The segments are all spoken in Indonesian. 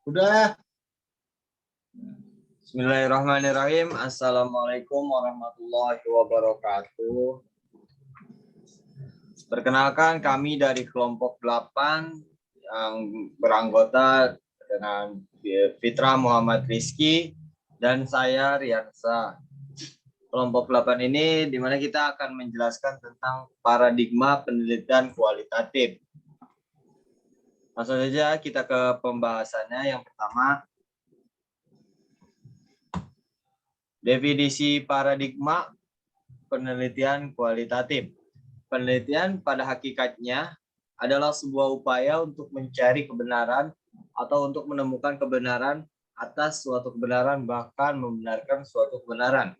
Udah. Bismillahirrahmanirrahim. Assalamualaikum warahmatullahi wabarakatuh. Perkenalkan, kami dari kelompok 8 yang beranggota dengan Fitra Muhammad Rizky dan saya Riansa. Kelompok 8 ini dimana kita akan menjelaskan tentang paradigma penelitian kualitatif. Langsung saja kita ke pembahasannya. Yang pertama, definisi paradigma penelitian kualitatif. Penelitian pada hakikatnya adalah sebuah upaya untuk mencari kebenaran atau untuk menemukan kebenaran atas suatu kebenaran, bahkan membenarkan suatu kebenaran.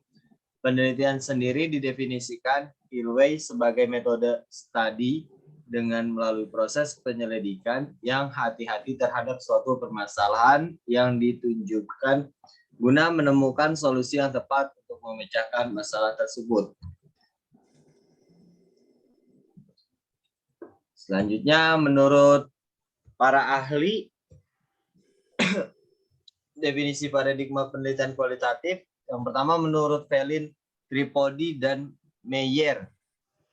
Penelitian sendiri didefinisikan Hillway sebagai metode studi dengan melalui proses penyelidikan yang hati-hati terhadap suatu permasalahan yang ditunjukkan guna menemukan solusi yang tepat untuk memecahkan masalah tersebut. Selanjutnya, menurut para ahli, definisi paradigma penelitian kualitatif yang pertama menurut Felin, Tripodi, dan Meyer.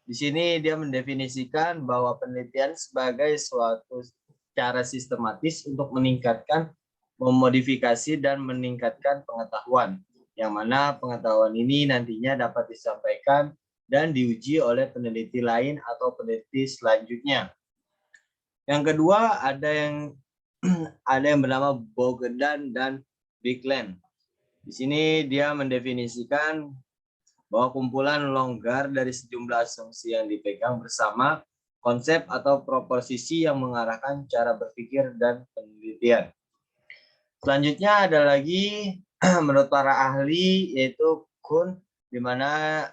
Di sini dia mendefinisikan bahwa penelitian sebagai suatu cara sistematis untuk meningkatkan, memodifikasi, dan meningkatkan pengetahuan, yang mana pengetahuan ini nantinya dapat disampaikan dan diuji oleh peneliti lain atau peneliti selanjutnya. Yang kedua, ada yang bernama Bogedan dan Bigland. Di sini dia mendefinisikan bahwa kumpulan longgar dari sejumlah asumsi yang dipegang bersama konsep atau proposisi yang mengarahkan cara berpikir dan penelitian. Selanjutnya ada lagi menurut para ahli yaitu Kuhn, di mana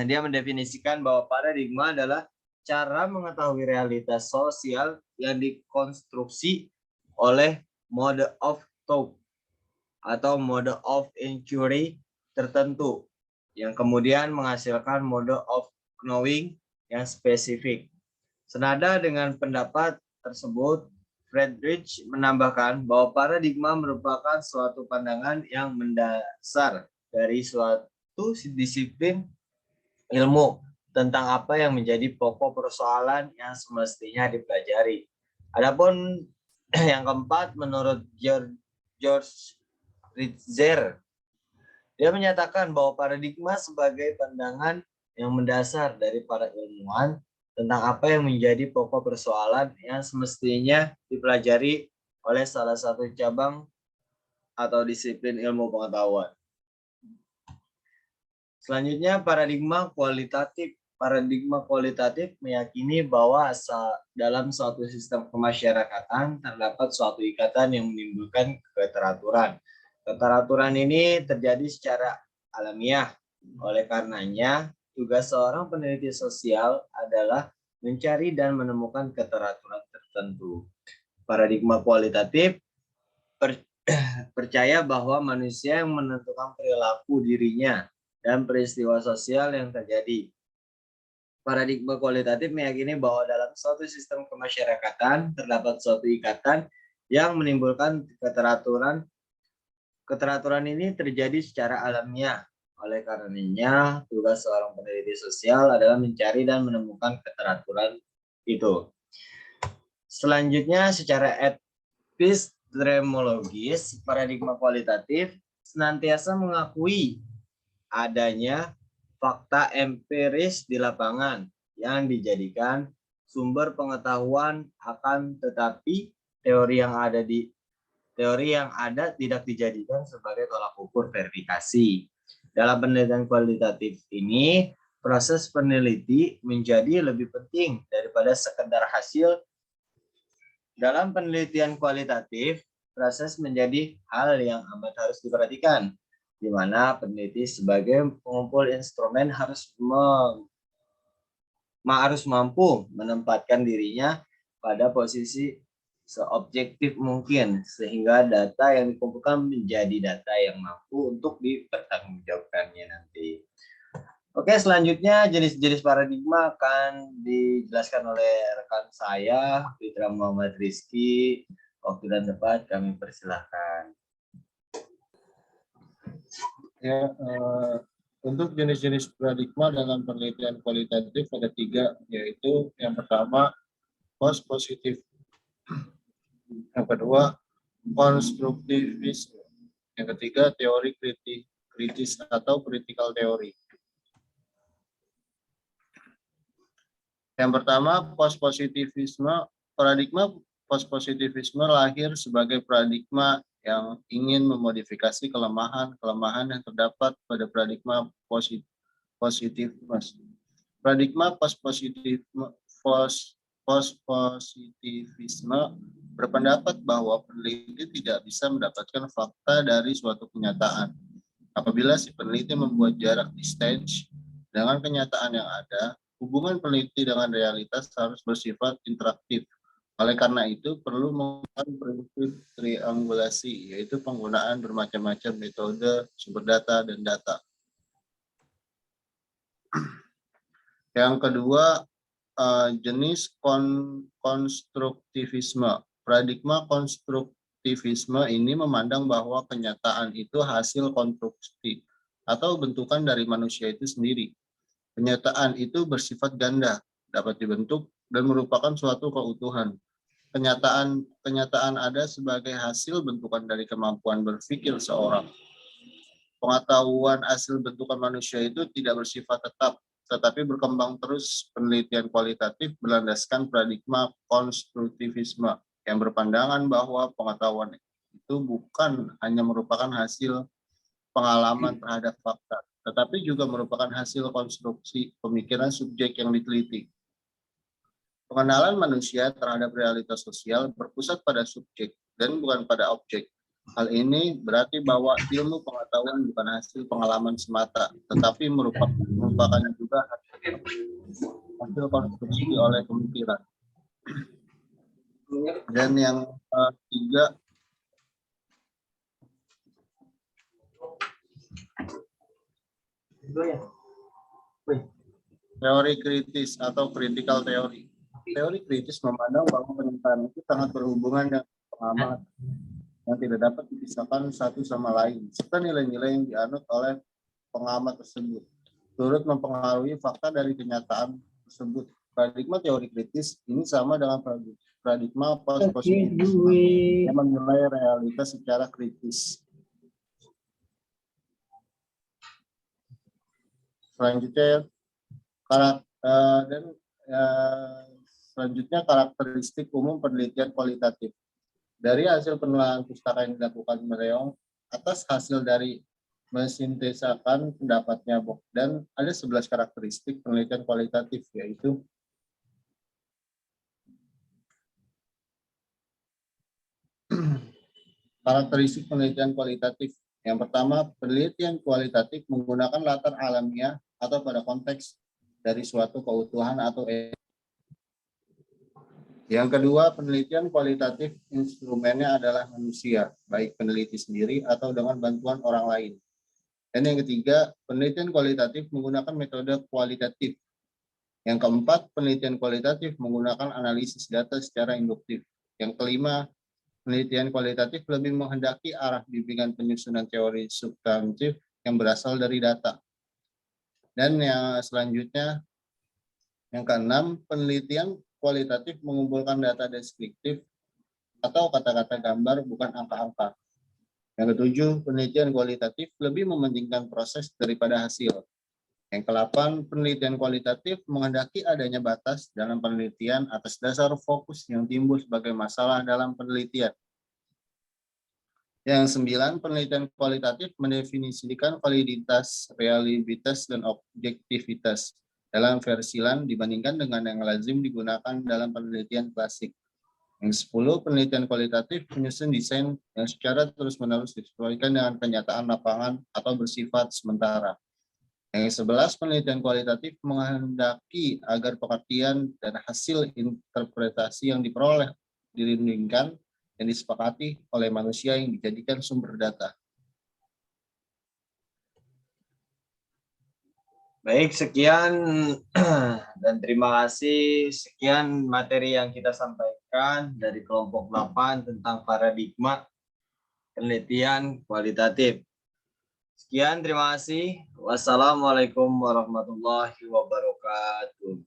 dia mendefinisikan bahwa paradigma adalah cara mengetahui realitas sosial yang dikonstruksi oleh mode of thought atau mode of inquiry tertentu yang kemudian menghasilkan mode of knowing yang spesifik. Senada dengan pendapat tersebut, Friedrich menambahkan bahwa paradigma merupakan suatu pandangan yang mendasar dari suatu disiplin ilmu tentang apa yang menjadi pokok persoalan yang semestinya dipelajari. Adapun yang keempat, menurut George Ritzer, dia menyatakan bahwa paradigma sebagai pandangan yang mendasar dari para ilmuwan tentang apa yang menjadi pokok persoalan yang semestinya dipelajari oleh salah satu cabang atau disiplin ilmu pengetahuan. Selanjutnya, paradigma kualitatif. Paradigma kualitatif meyakini bahwa dalam suatu sistem kemasyarakatan terdapat suatu ikatan yang menimbulkan keteraturan. Keteraturan ini terjadi secara alamiah. Oleh karenanya, tugas seorang peneliti sosial adalah mencari dan menemukan keteraturan tertentu. Paradigma kualitatif percaya bahwa manusia yang menentukan perilaku dirinya dan peristiwa sosial yang terjadi. Paradigma kualitatif meyakini bahwa dalam suatu sistem kemasyarakatan terdapat suatu ikatan yang menimbulkan keteraturan. Keteraturan ini terjadi secara alamiah. Oleh karenanya, tugas seorang peneliti sosial adalah mencari dan menemukan keteraturan itu. Selanjutnya, secara epistemologis, paradigma kualitatif senantiasa mengakui adanya fakta empiris di lapangan yang dijadikan sumber pengetahuan, akan tetapi teori yang ada tidak dijadikan sebagai tolak ukur verifikasi. Dalam penelitian kualitatif ini, proses peneliti menjadi lebih penting daripada sekedar hasil. Dalam penelitian kualitatif, proses menjadi hal yang amat harus diperhatikan, di mana peneliti sebagai pengumpul instrumen harus mampu menempatkan dirinya pada posisi seobjektif mungkin, sehingga data yang dikumpulkan menjadi data yang mampu untuk dipertanggungjawabkannya nanti. Oke, selanjutnya jenis-jenis paradigma akan dijelaskan oleh rekan saya, Fitra Muhammad Rizky. Waktu dan tempat kami persilahkan. Ya, untuk jenis-jenis paradigma dalam penelitian kualitatif ada 3, yaitu yang pertama post positif, yang kedua konstruktivisme, yang ketiga teori kritis atau critical theory. Yang pertama post positivisme. Paradigma post positivisme lahir sebagai paradigma yang ingin memodifikasi kelemahan yang terdapat pada paradigma positivisme. Paradigma post-positivisme berpendapat bahwa peneliti tidak bisa mendapatkan fakta dari suatu kenyataan. Apabila si peneliti membuat jarak distance dengan kenyataan yang ada, hubungan peneliti dengan realitas harus bersifat interaktif. Oleh karena itu, perlu menggunakan prinsip triangulasi, yaitu penggunaan bermacam-macam metode, sumber data, dan data. Yang kedua, jenis konstruktivisme. Paradigma konstruktivisme ini memandang bahwa kenyataan itu hasil konstruksi atau bentukan dari manusia itu sendiri. Kenyataan itu bersifat ganda, dapat dibentuk, dan merupakan suatu keutuhan. Kenyataan ada sebagai hasil bentukan dari kemampuan berpikir seorang. Pengetahuan hasil bentukan manusia itu tidak bersifat tetap, tetapi berkembang terus. Penelitian kualitatif berlandaskan paradigma konstruktivisme yang berpandangan bahwa pengetahuan itu bukan hanya merupakan hasil pengalaman terhadap fakta, tetapi juga merupakan hasil konstruksi pemikiran subjek yang diteliti. Pengenalan manusia terhadap realitas sosial berpusat pada subjek dan bukan pada objek. Hal ini berarti bahwa ilmu pengetahuan bukan hasil pengalaman semata, tetapi merupakan juga hasil konstruksi oleh pemikiran. Dan yang ketiga, teori kritis atau critical theory. Teori kritis memandang bahwa kenyataan itu sangat berhubungan dengan pengalaman yang tidak dapat dipisahkan satu sama lain, serta nilai-nilai yang dianut oleh pengamat tersebut turut mempengaruhi fakta dari kenyataan tersebut. Paradigma teori kritis ini sama dengan paradigma post-positivisme yang menilai realitas secara kritis. Selanjutnya, karakteristik umum penelitian kualitatif. Dari hasil penelitian pustaka yang dilakukan Mereong atas hasil dari mesintesakan pendapatnya Bogdan, ada 11 karakteristik penelitian kualitatif, yaitu karakteristik penelitian kualitatif. Yang pertama, penelitian kualitatif menggunakan latar alamiah atau pada konteks dari suatu keutuhan atau Yang kedua, penelitian kualitatif instrumennya adalah manusia, baik peneliti sendiri atau dengan bantuan orang lain. Dan yang ketiga, penelitian kualitatif menggunakan metode kualitatif. Yang keempat, penelitian kualitatif menggunakan analisis data secara induktif. Yang kelima, penelitian kualitatif lebih menghendaki arah bimbingan penyusunan teori substantif yang berasal dari data. Dan yang selanjutnya, yang keenam, penelitian kualitatif mengumpulkan data deskriptif atau kata-kata gambar bukan angka-angka. Yang ketujuh, penelitian kualitatif lebih mementingkan proses daripada hasil. Yang kedelapan, penelitian kualitatif menghendaki adanya batas dalam penelitian atas dasar fokus yang timbul sebagai masalah dalam penelitian. Yang sembilan, penelitian kualitatif mendefinisikan validitas, reliabilitas, dan objektivitas dalam versi LAN dibandingkan dengan yang lazim digunakan dalam penelitian klasik. Yang 10, penelitian kualitatif menyusun desain yang secara terus-menerus disesuaikan dengan kenyataan lapangan atau bersifat sementara. Yang 11, penelitian kualitatif menghendaki agar pengertian dan hasil interpretasi yang diperoleh dirindingkan dan disepakati oleh manusia yang dijadikan sumber data. Baik, sekian dan terima kasih. Sekian materi yang kita sampaikan. disampaikan dari kelompok 8 tentang paradigma penelitian kualitatif. Sekian, terima kasih. Wassalamualaikum warahmatullahi wabarakatuh.